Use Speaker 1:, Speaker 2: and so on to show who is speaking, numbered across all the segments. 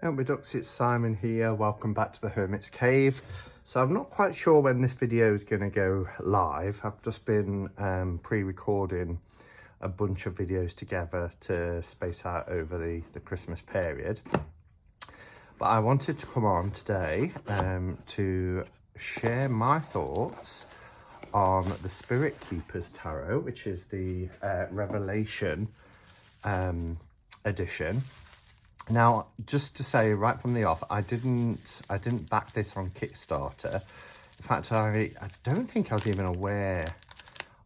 Speaker 1: Hello my ducks, it's Simon here. Welcome back to the Hermit's Cave. So I'm not quite sure when this video is going to go live. I've just been pre-recording a bunch of videos together to space out over the Christmas period. But I wanted to come on today to share my thoughts on the Spirit Keepers Tarot, which is the Revelation edition. Now, just to say right from the off, I didn't back this on Kickstarter. In fact, I don't think I was even aware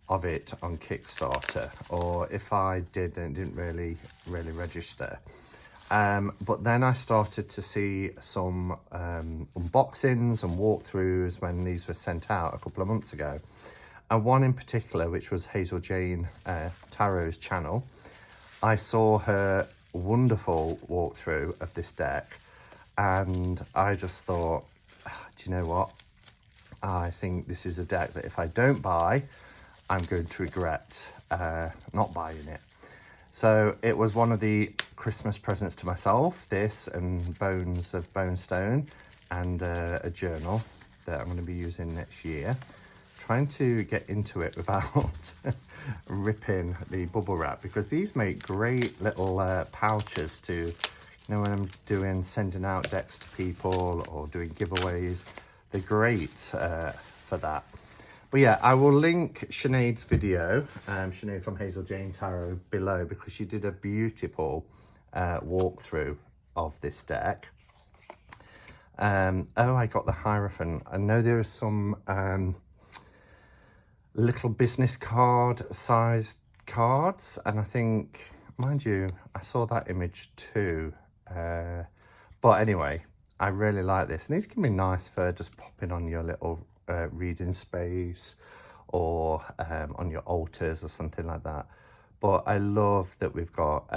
Speaker 1: of it on Kickstarter, or if I did, then it didn't really register. But then I started to see some unboxings and walkthroughs when these were sent out a couple of months ago. And one in particular, which was Hazel Jane Tarot's channel, I saw her wonderful walkthrough of this deck, and I just thought, do you know what? I think this is a deck that if I don't buy, I'm going to regret not buying it. So it was one of the Christmas presents to myself, this and Bones of Bonestone, and a journal that I'm going to be using next year. Trying to get into it without ripping the bubble wrap, because these make great little pouches to, you know, when I'm sending out decks to people or doing giveaways, they're great for that. But yeah, I will link Sinead's video, Sinead from Hazel Jane Tarot, below, because she did a beautiful walkthrough of this deck. Oh, I got the Hierophant. I know there are some little business card sized cards, and I think, mind you, I saw that image too. But anyway, I really like this, and these can be nice for just popping on your little reading space, or on your altars or something like that. But I love that we've got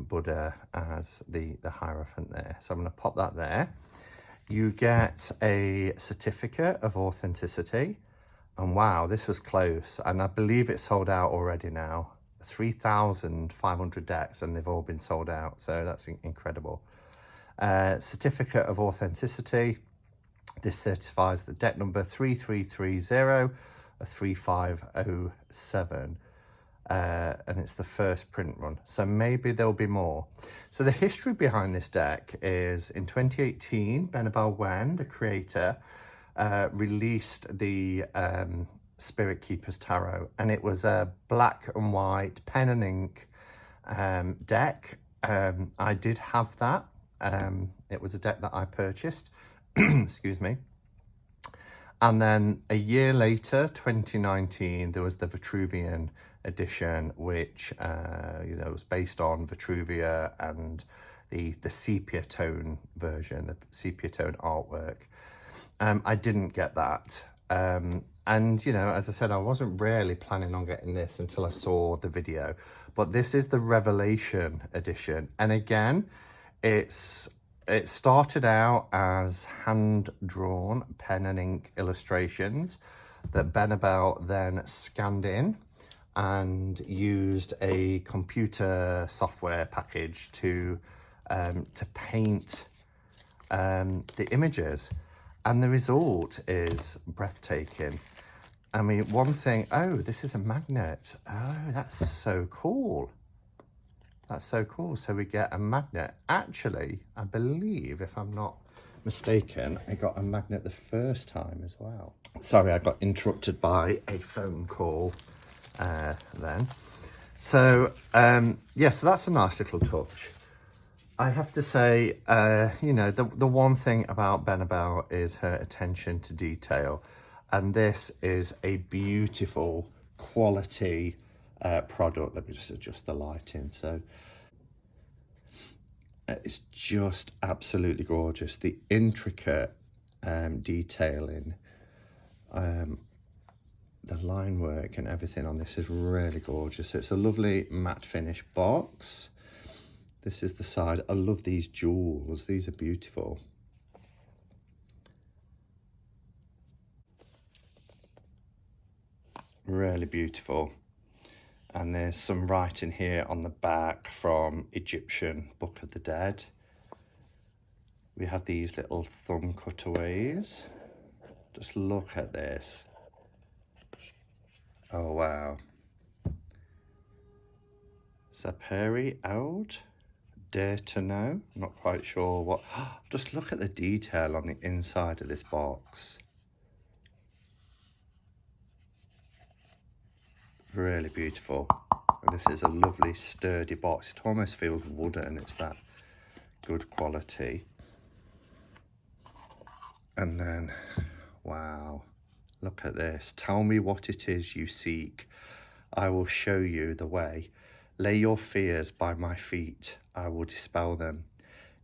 Speaker 1: Buddha as the Hierophant there, so I'm going to pop that there. You get a certificate of authenticity. And wow, this was close. And I believe it's sold out already now. 3,500 decks, and they've all been sold out. So that's incredible. Certificate of authenticity. This certifies the deck number 3330 3507. And it's the first print run. So maybe there'll be more. So the history behind this deck is in 2018, Benabel Wen, the creator, released the Spirit Keepers Tarot, and it was a black and white pen and ink deck. I did have that. It was a deck that I purchased. Excuse me. And then a year later, 2019, there was the Vitruvian edition, which you know, was based on Vitruvia and the sepia tone version, the sepia tone artwork. I didn't get that. And, you know, as I said, I wasn't really planning on getting this until I saw the video. But this is the Revelation edition. And again, it started out as hand-drawn pen and ink illustrations that Benabel then scanned in and used a computer software package to paint the images. And the result is breathtaking. I mean, one thing, oh, this is a magnet. Oh, that's so cool. That's so cool. So we get a magnet. Actually, I believe, if I'm not mistaken, I got a magnet the first time as well. Sorry, I got interrupted by a phone call then. So, yeah, so that's a nice little touch. I have to say, you know, the one thing about Benabel is her attention to detail. And this is a beautiful quality product. Let me just adjust the lighting. So it's just absolutely gorgeous. The intricate detailing, the line work and everything on this is really gorgeous. So it's a lovely matte finish box. This is the side. I love these jewels. These are beautiful. Really beautiful. And there's some writing here on the back from Egyptian Book of the Dead. We have these little thumb cutaways. Just look at this. Oh, wow. Saperi out. Dare to know. Not quite sure what. Just look at the detail on the inside of this box. Really beautiful. And this is a lovely sturdy box. It almost feels wooden. It's that good quality. And then, wow, look at this. Tell me what it is you seek. I will show you the way. Lay your fears by my feet. I will dispel them.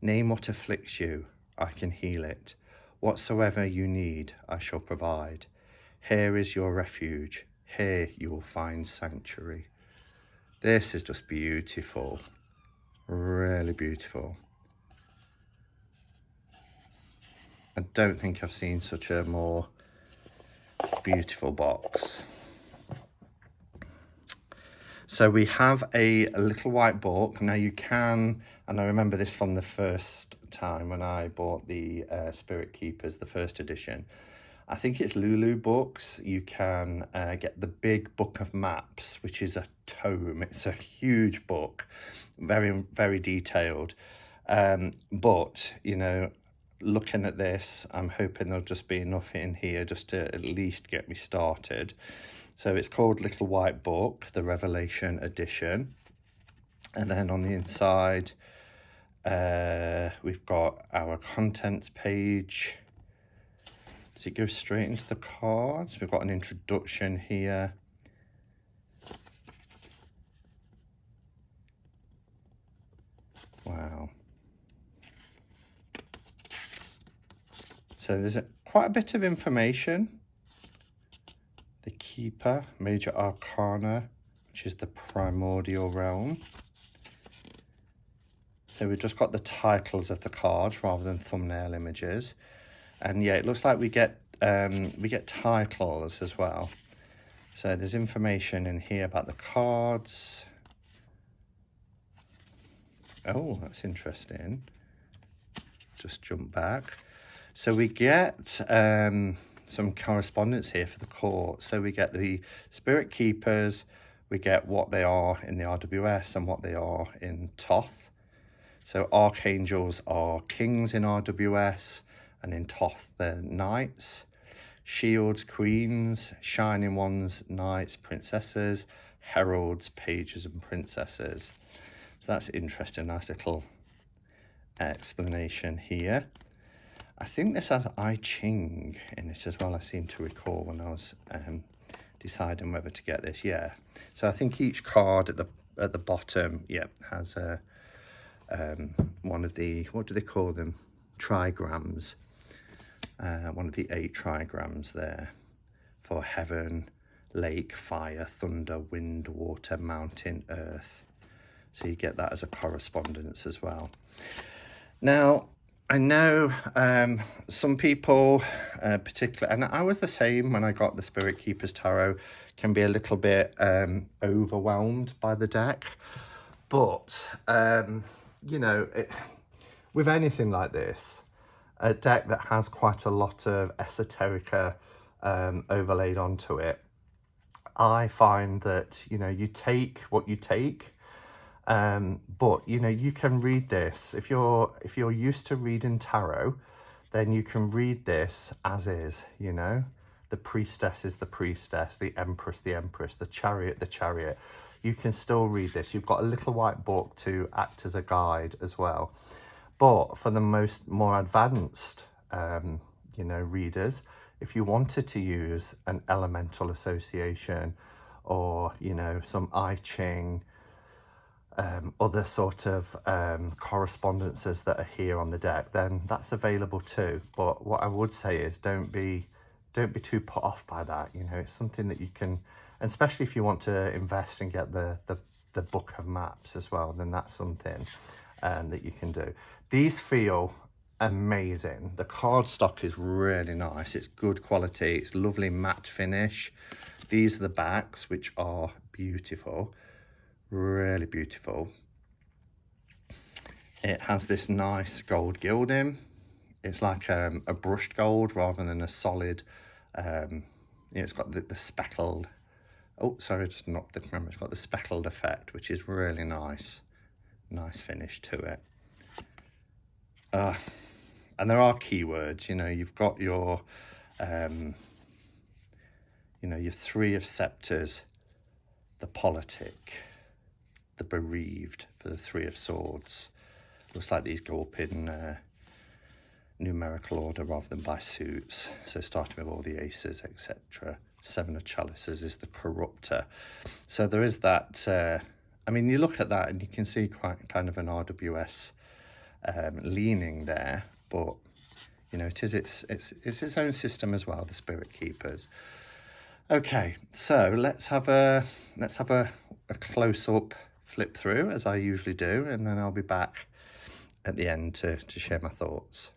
Speaker 1: Name what afflicts you. I can heal it. Whatsoever you need, I shall provide. Here is your refuge. Here you will find sanctuary. This is just beautiful. Really beautiful. I don't think I've seen such a more beautiful box. So we have a little white book. Now you can, and I remember this from the first time when I bought the Spirit Keepers, the first edition. I think it's Lulu Books. You can get the big book of maps, which is a tome. It's a huge book, very, very detailed. But, you know, looking at this, I'm hoping there'll just be enough in here just to at least get me started. So it's called Little White Book, the Revelation Edition. And then on the inside, we've got our contents page. Does it go straight into the cards? We've got an introduction here. Wow. So there's quite a bit of information. The Keeper, Major Arcana, which is the primordial realm. So we've just got the titles of the cards rather than thumbnail images. And yeah, it looks like we get titles as well. So there's information in here about the cards. Oh, that's interesting. Just jump back. So we get some correspondence here for the court. So we get the Spirit Keepers, we get what they are in the RWS and what they are in Thoth. So archangels are kings in RWS, and in Thoth they're knights. Shields, queens. Shining ones, knights, princesses. Heralds, pages and princesses. So that's interesting, nice little explanation here. I think this has I Ching in it as well, I seem to recall when I was deciding whether to get this. Yeah, so I think each card at the bottom, yeah, has a one of the, what do they call them, trigrams, one of the 8 trigrams there for heaven, lake, fire, thunder, wind, water, mountain, earth. So you get that as a correspondence as well. Now, I know some people, particularly, and I was the same when I got the Spirit Keepers Tarot, can be a little bit overwhelmed by the deck. But, you know, with anything like this, a deck that has quite a lot of esoterica overlaid onto it, I find that, you know, you take what you take. But you know, you can read this if you're used to reading tarot, then you can read this as is. You know, the priestess is the priestess, the empress, the chariot. You can still read this. You've got a little white book to act as a guide as well. But for the more advanced you know, readers, if you wanted to use an elemental association, or you know, some I Ching, other sort of correspondences that are here on the deck, then that's available too. But what I would say is don't be too put off by that. You know, it's something that you can, and especially if you want to invest and get the book of maps as well, then that's something that you can do. These feel amazing. The cardstock is really nice. It's good quality. It's lovely matte finish. These are the backs, which are beautiful. Really beautiful. It has this nice gold gilding. it's like a brushed gold rather than a solid. It's got the speckled. Oh, sorry, I just knocked the camera. It's got the speckled effect, which is really nice. Nice finish to it. And there are keywords. You've got your, your Three of Scepters, the politic, the bereaved for the Three of Swords. Looks like these go up in numerical order rather than by suits. So starting with all the aces, etc. Seven of Chalices is the corrupter. So there is that. I mean, you look at that and you can see quite kind of an RWS leaning there, but it's its own system as well, the Spirit Keepers. Okay, so let's have a close-up flip through, as I usually do, and then I'll be back at the end to share my thoughts.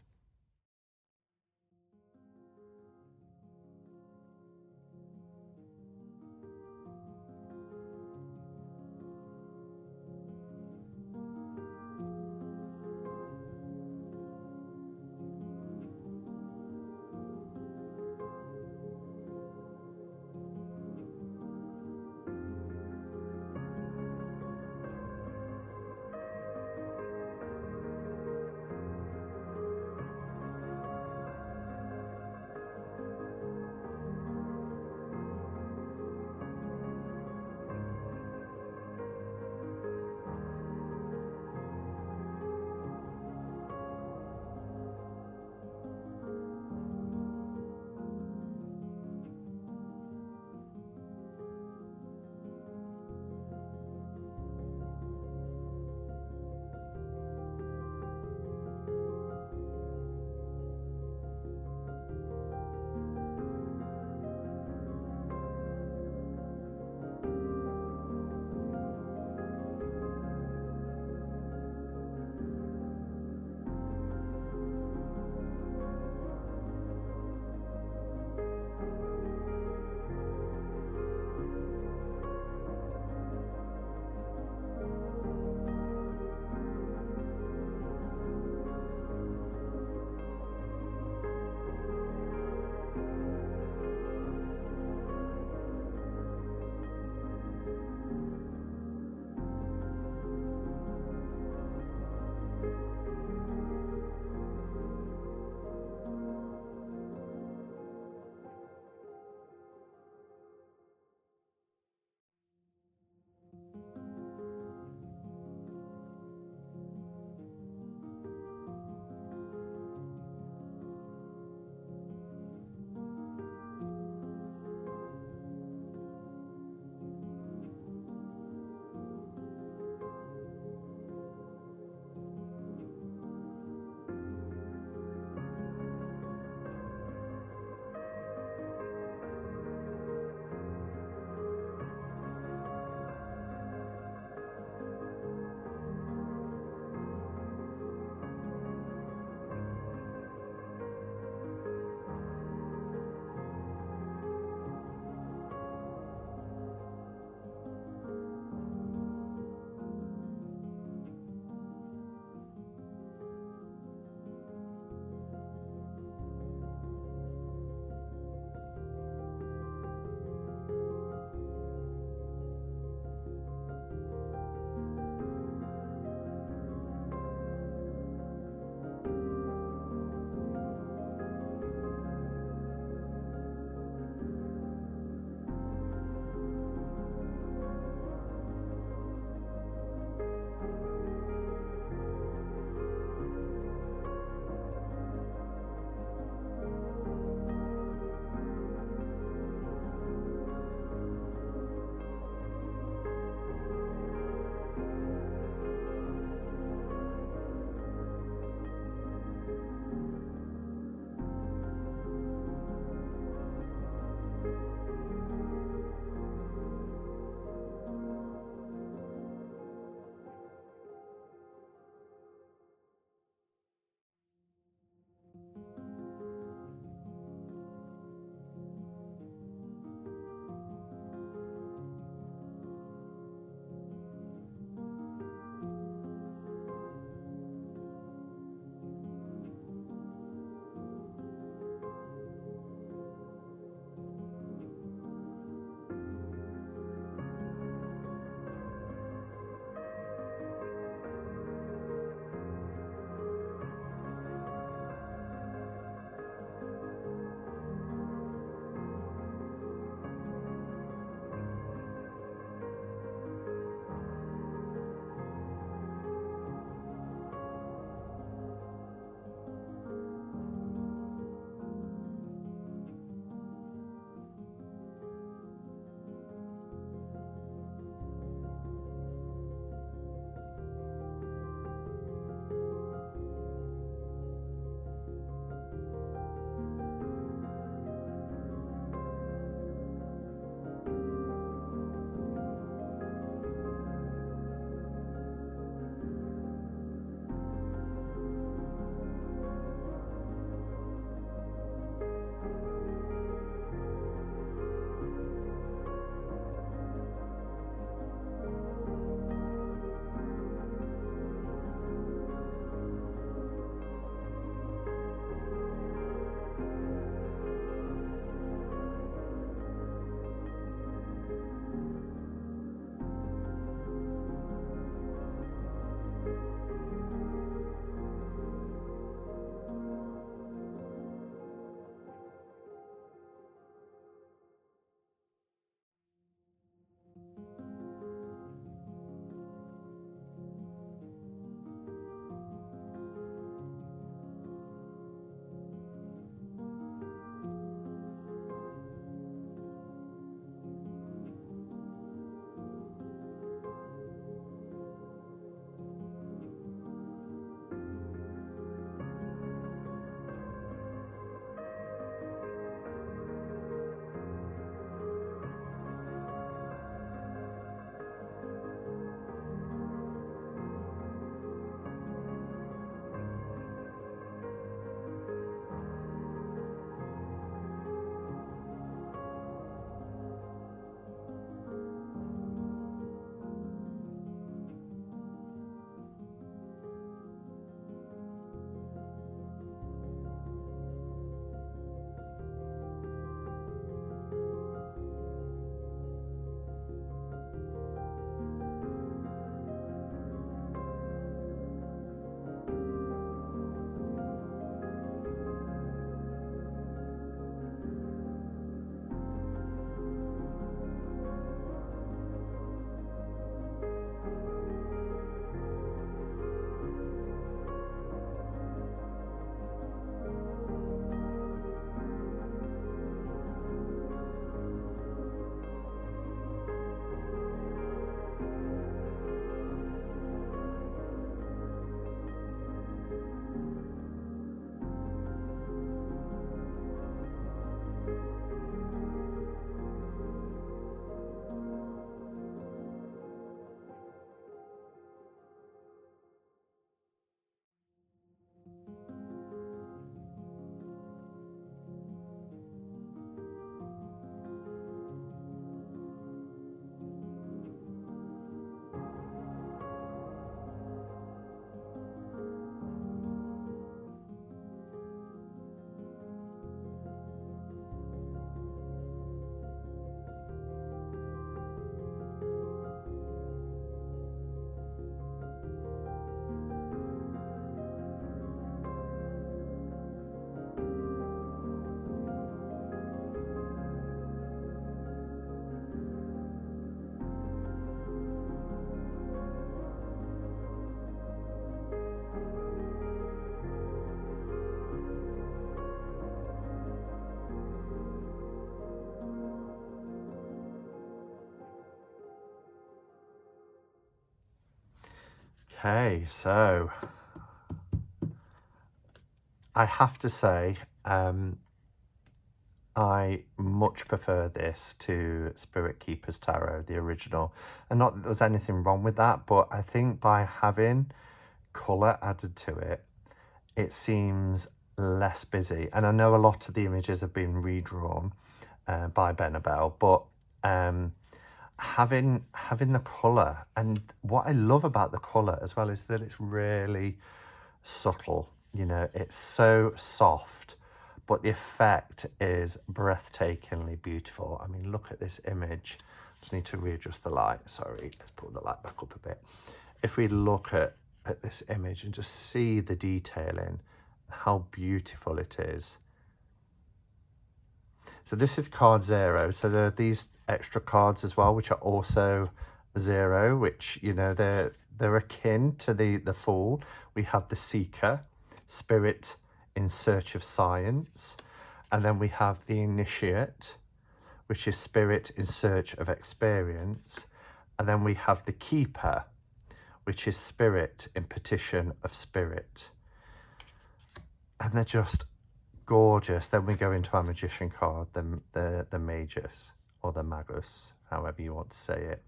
Speaker 1: Okay, so I have to say, I much prefer this to Spirit Keeper's Tarot, the original. And not that there's anything wrong with that, but I think by having colour added to it, it seems less busy. And I know a lot of the images have been redrawn by Benabel, but having the colour, and what I love about the colour as well is that it's really subtle. You know, it's so soft, but the effect is breathtakingly beautiful. I mean, look at this image. Just need to readjust the light. Sorry, let's put the light back up a bit. If we look at this image and just see the detailing, how beautiful it is. So this is card 0. So there are these extra cards as well, which are also 0, which, you know, they're akin to the Fool. We have the Seeker, Spirit in Search of Science. And then we have the Initiate, which is Spirit in Search of Experience. And then we have the Keeper, which is Spirit in Petition of Spirit. And they're just gorgeous. Then we go into our Magician card, the Magus, or the Magus, however you want to say it.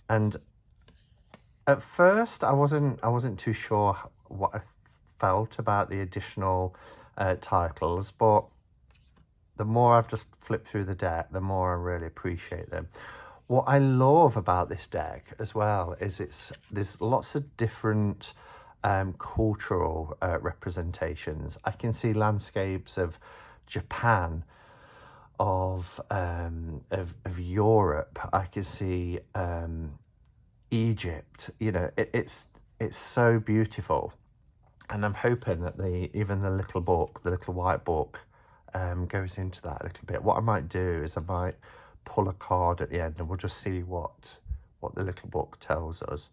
Speaker 1: And at first, I wasn't too sure what I felt about the additional titles, but the more I've just flipped through the deck, the more I really appreciate them. What I love about this deck as well is there's lots of different cultural representations. I can see landscapes of Japan, of Europe. I can see Egypt. You know, it's so beautiful, and I'm hoping that even the little book, the little white book, goes into that a little bit. What I might do is I might pull a card at the end, and we'll just see what the little book tells us.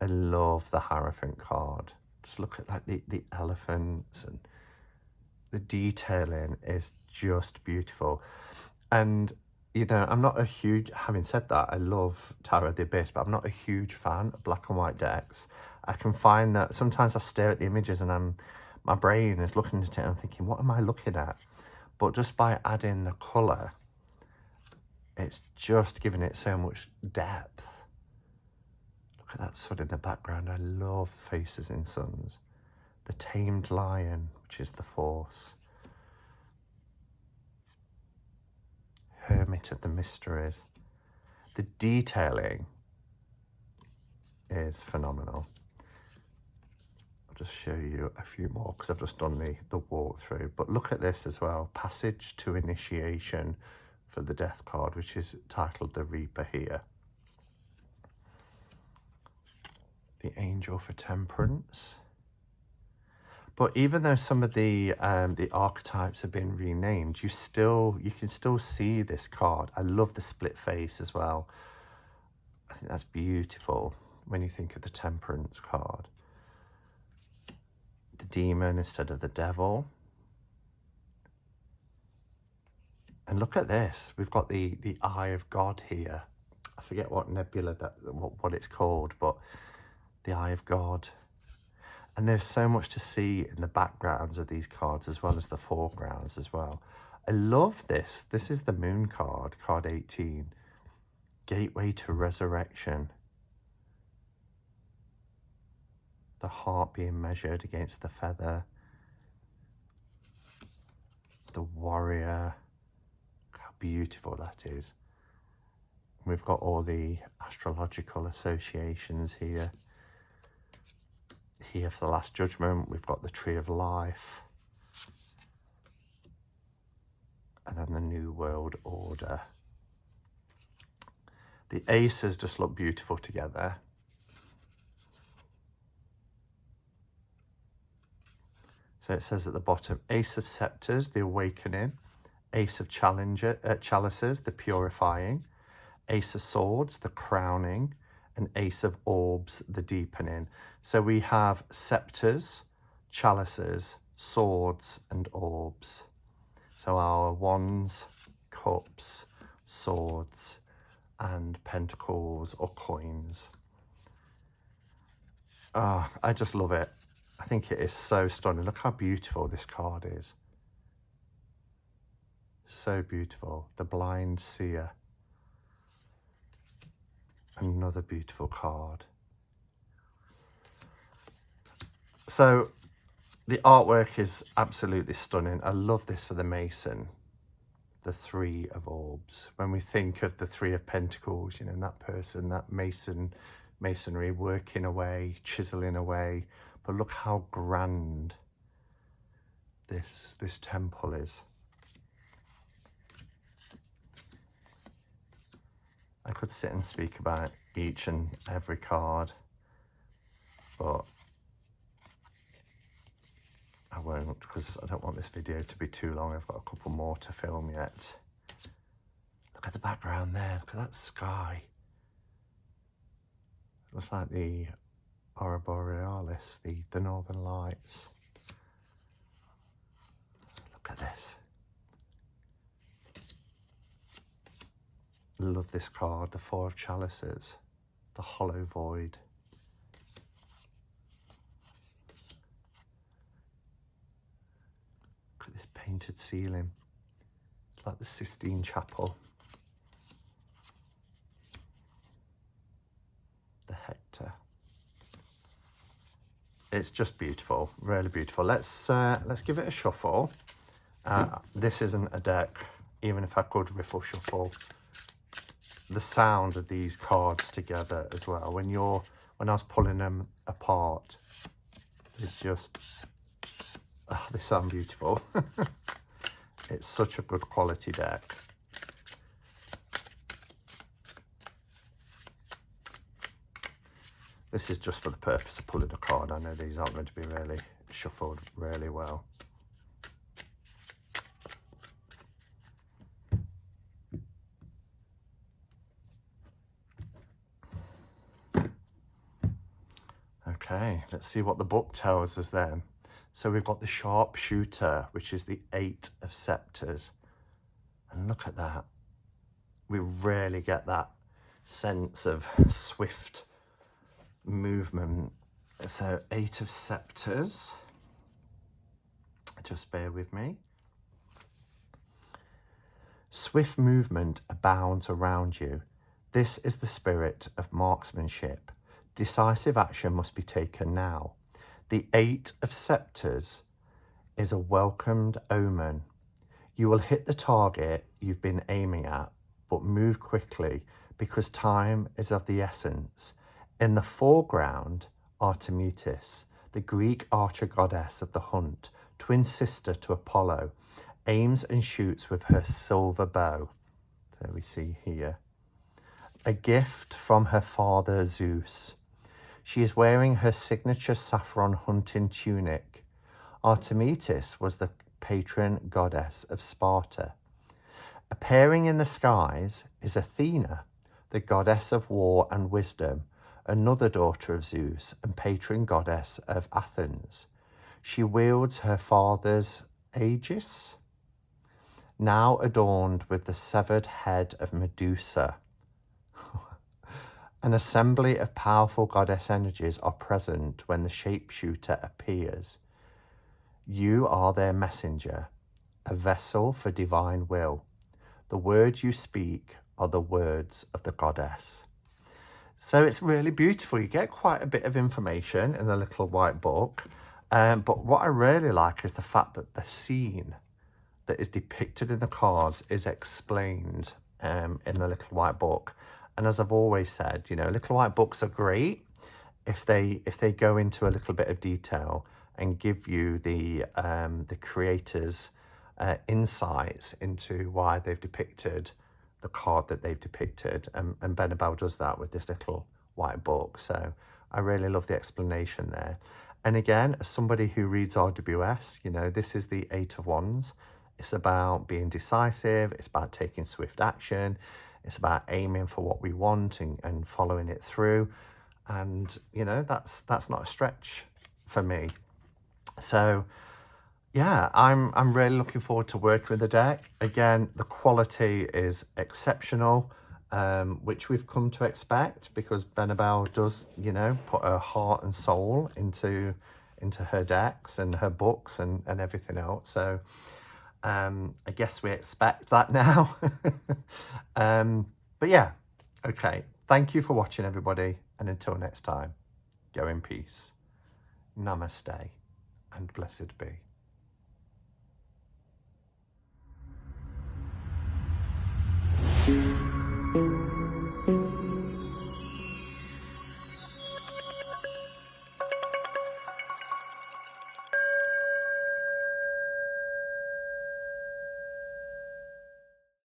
Speaker 1: I love the Hierophant card. Just look at like the elephants, and the detailing is just beautiful. And you know, I'm not a huge, having said that, I love Tarot of the Abyss, but I'm not a huge fan of black and white decks. I can find that sometimes I stare at the images and my brain is looking at it and I'm thinking, what am I looking at? But just by adding the colour, it's just giving it so much depth. Look at that sun in the background. I love faces in suns. The Tamed Lion, which is the Force. Hermit of the Mysteries. The detailing is phenomenal. I'll just show you a few more because I've just done the walkthrough. But look at this as well. Passage to Initiation for the Death card, which is titled The Reaper here. The Angel for Temperance. But even though some of the archetypes have been renamed, you can still see this card. I love the split face as well. I think that's beautiful when you think of the Temperance card. The demon instead of the devil. And look at this. We've got the Eye of God here. I forget what nebula what it's called, but the Eye of God. And there's so much to see in the backgrounds of these cards as well as the foregrounds as well. I love this. This is the Moon card, card 18. Gateway to Resurrection. The heart being measured against the feather. The warrior. How beautiful that is. We've got all the astrological associations here. Here for the Last Judgment, we've got the Tree of Life. And then the New World Order. The aces just look beautiful together. So it says at the bottom, Ace of Scepters, the Awakening. Ace of Chalices, the Purifying. Ace of Swords, the Crowning. And Ace of Orbs, the Deepening. So we have scepters, chalices, swords, and orbs. So our wands, cups, swords, and pentacles or coins. Oh, I just love it. I think it is so stunning. Look how beautiful this card is. So beautiful. The Blind Seer. Another beautiful card. So the artwork is absolutely stunning. I love this for the Mason. The Three of Orbs. When we think of the Three of Pentacles, you know, that person, that masonry working away, chiseling away. But look how grand this temple is. I could sit and speak about each and every card, but I won't, because I don't want this video to be too long. I've got a couple more to film yet. Look at the background there. Look at that sky. It looks like the Aurora Borealis, the Northern Lights. Look at this. Love this card. The Four of Chalices. The Hollow Void. Look at this painted ceiling. It's like the Sistine Chapel. The Hector. It's just beautiful, really beautiful. Let's give it a shuffle. This isn't a deck, even if I could riffle shuffle. The sound of these cards together as well. When I was pulling them apart, it's just, oh, they sound beautiful. It's such a good quality deck. This is just for the purpose of pulling a card. I know these aren't going to be really shuffled really well. Okay, let's see what the book tells us then. So we've got the Sharpshooter, which is the Eight of Scepters. And look at that. We really get that sense of swift movement. So Eight of Scepters. Just bear with me. Swift movement abounds around you. This is the spirit of marksmanship. Decisive action must be taken now. The Eight of Scepters is a welcomed omen. You will hit the target you've been aiming at, but move quickly because time is of the essence. In the foreground, Artemis, the Greek archer goddess of the hunt, twin sister to Apollo, aims and shoots with her silver bow. There we see here. A gift from her father Zeus. She is wearing her signature saffron hunting tunic. Artemis was the patron goddess of Sparta. Appearing in the skies is Athena, the goddess of war and wisdom, another daughter of Zeus and patron goddess of Athens. She wields her father's aegis, now adorned with the severed head of Medusa. An assembly of powerful goddess energies are present when the shapeshooter appears. You are their messenger, a vessel for divine will. The words you speak are the words of the goddess. So it's really beautiful. You get quite a bit of information in the little white book. But what I really like is the fact that the scene that is depicted in the cards is explained in the little white book. And as I've always said, you know, little white books are great if they go into a little bit of detail and give you the creators' insights into why they've depicted the card that they've depicted. And Benabel does that with this little white book. So I really love the explanation there. And again, as somebody who reads RWS, you know, this is the Eight of Wands. It's about being decisive. It's about taking swift action. It's about aiming for what we want and following it through. And, you know, that's not a stretch for me. So, yeah, I'm really looking forward to working with the deck. Again, the quality is exceptional. which we've come to expect because Benabel does, you know, put her heart and soul into her decks and her books and everything else. So I guess we expect that now. But yeah, okay. Thank you for watching, everybody. And until next time, go in peace. Namaste and blessed be.